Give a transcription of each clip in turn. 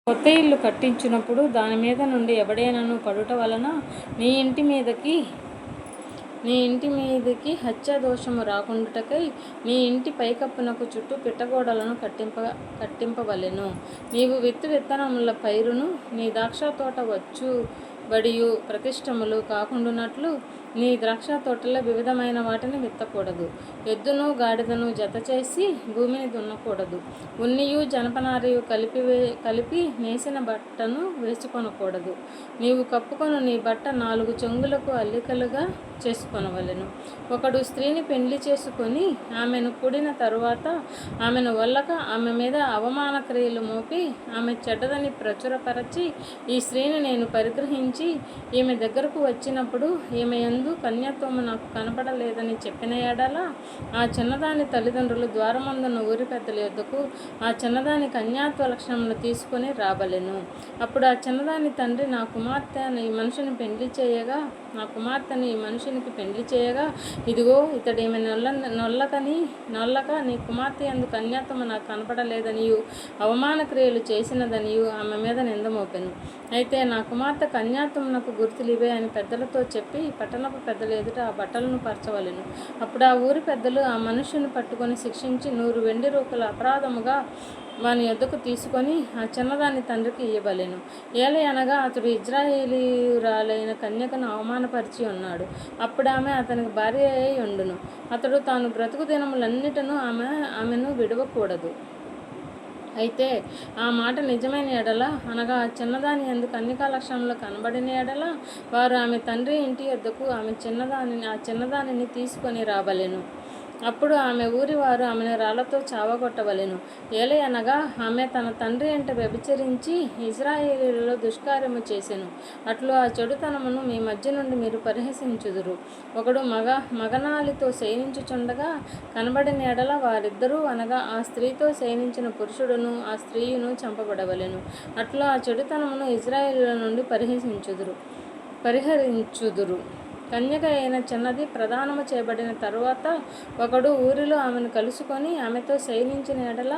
కొత్త ఇల్లు కట్టించినప్పుడు దాని మీద నుండి ఎవడైనను పడుట వలన నీ ఇంటి మీదికి హత్యాదోషము రాకుండుటకై నీ ఇంటి పైకప్పునకు చుట్టూ పిట్టగోడలను కట్టింపవలెను. నీవు విత్తనముల పైరును నీ ద్రాక్షతోట వచ్చుబడియు ప్రతిష్టములు కాకుండునట్లు నీ ద్రాక్షతోటలో వివిధమైన వాటిని విత్తకూడదు. ఎద్దును గాడిదను జతచేసి భూమిని దున్నకూడదు. ఉన్నియు జనపనారయు కలిపి నేసిన బట్టను వేసుకొనకూడదు. నీవు కప్పుకొను నీ బట్ట 4 చెంగులకు అల్లికలుగా చేసుకొనవలెను. ఒకడు స్త్రీని పెండ్లి చేసుకొని ఆమెను కూడిన తరువాత ఆమెను వల్లక ఆమె మీద అవమాన క్రియలు మోపి ఆమె చెడ్డదని ప్రచురపరచి ఈ స్త్రీని నేను పరిగ్రహించి ఈమె దగ్గరకు వచ్చినప్పుడు ఈమె యందు కన్యాత్వము నాకు కనపడలేదని చెప్పిన ఎడల ఆ చిన్నదాని తల్లిదండ్రులు ద్వారమందున్న ఊరి పెద్దల యొద్దకు ఆ చిన్నదాని కన్యాత్వ లక్షణములు తీసుకొని రాబలెను. అప్పుడు ఆ చిన్నదాని తండ్రి నా కుమార్తెని ఈ మనుషునికి పెండ్లి చేయగా ఇదిగో ఇతడు ఈమె నొల్లక నీ కుమార్తె యందు కన్యాత్వము నాకు కనపడలేదనియు అవమాన క్రియలు చేసినదనియు ఆమె మీద నింద మోపెను. అయితే నా కుమార్తె కన్యాత్వమునకు గుర్తులివే అని పెద్దలతో చెప్పి పట్టణపు పెద్దల ఎదుట ఆ బట్టలను పరచవలెను. అప్పుడు ఆ ఊరి పెద్దలు ఆ మనుష్యుని పట్టుకొని శిక్షించి 100 వెండి రూకల అపరాధముగా వాని యొద్దకు తీసుకొని ఆ చిన్నదాని తండ్రికి ఇయ్యవలెను. ఏలయనగా అతడు ఇజ్రాయేలీయురాలైన కన్యకను అవమానపరిచి ఉన్నాడు. అప్పుడు ఆమె అతనికి భార్య అయి ఉండును. అతడు తాను బ్రతుకు దినములన్నిటను ఆమెను విడవకూడదు. అయితే ఆ మాట నిజమైన ఎడల అనగా ఆ చిన్నదాని యందు కన్యకా లక్షణములు కనబడిన ఎడల వారు ఆమె తండ్రి ఇంటి యొద్దకు ఆ చిన్నదానిని తీసుకొని రాబలెను. అప్పుడు ఆమె ఊరి వారు ఆమెను రాళ్లతో చావగొట్టవలెను. ఏలయనగా ఆమె తన తండ్రి ఇంట వ్యభిచరించి ఇజ్రాయేలీయులలో దుష్కార్యము చేసెను. అట్లు ఆ చెడుతనమును మీ మధ్య నుండి మీరు పరిహసించుదురు. ఒకడు మగనాలితో శయనించుచుండగా కనబడిన ఎడల వారిద్దరూ అనగా ఆ స్త్రీతో శయనించిన పురుషుడును ఆ స్త్రీయును చంపబడవలెను. అట్లు ఆ చెడుతనమును ఇజ్రాయేలీయుల నుండి పరిహరించుదురు. కన్యక అయిన చిన్నది ప్రదానము చేయబడిన తరువాత ఒకడు ఊరిలో ఆమెను కలుసుకొని ఆమెతో శయనించిన ఎడల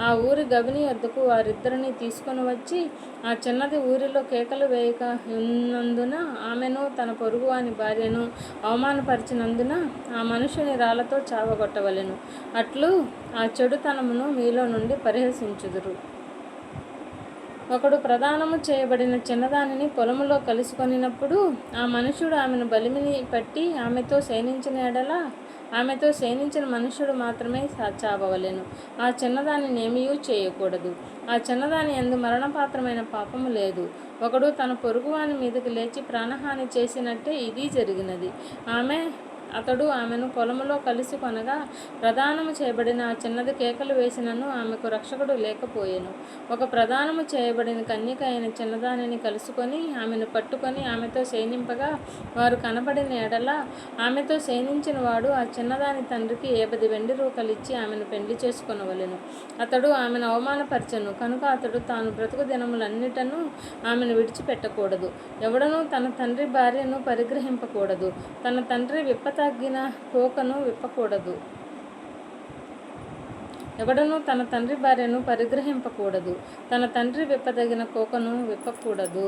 ఆ ఊరి గవిని యొద్దకు వారిద్దరిని తీసుకొని వచ్చి ఆ చిన్నది ఊరిలో కేకలు వేయక ఉన్నందున ఆమెను తన పొరుగువాని భార్యను అవమానపరిచినందున ఆ మనుషుని రాళ్లతో చావగొట్టవలెను. అట్లు ఆ చెడుతనమును మీలో నుండి పరిహసించుదురు. ఒకడు ప్రదానము చేయబడిన చిన్నదానిని పొలములో కలుసుకొనినప్పుడు ఆ మనుష్యుడు ఆమెను బలిమిని పట్టి ఆమెతో శయనించిన ఎడల ఆమెతో శయనించిన మనుష్యుడు మాత్రమే చావవలెను. ఆ చిన్నదానిని ఏమీయూ చేయకూడదు. ఆ చిన్నదాని యందు మరణపాత్రమైన పాపము లేదు. ఒకడు తన పొరుగువాని మీదకి లేచి ప్రాణహాని చేసినట్టే ఇది జరిగినది. అతడు ఆమెను పొలములో కలిసి కొనగా ప్రదానము చేయబడిన ఆ చిన్నది కేకలు వేసినను ఆమెకు రక్షకుడు లేకపోయెను. ఒక ప్రదానము చేయబడిన కన్యక అయిన చిన్నదానిని కలుసుకొని ఆమెను పట్టుకొని ఆమెతో శయనింపగా వారు కనబడిన ఎడల ఆమెతో శయనించిన వాడు ఆ చిన్నదాని తండ్రికి 50 వెండి రూకలు ఇచ్చి ఆమెను పెండ్లి చేసుకొనవలెను. అతడు ఆమెను అవమానపరచెను కనుక అతడు తాను బ్రతుకు దినములన్నిటను ఆమెను విడిచిపెట్టకూడదు. ఎవడనూ తన తండ్రి భార్యను పరిగ్రహింపకూడదు. తన తండ్రి విప్పతగిన కోకను విప్పకూడదు. ఎవడనూ తన తండ్రి భార్యను పరిగ్రహింపకూడదు. తన తండ్రి విప్పదగిన కోకను విప్పకూడదు.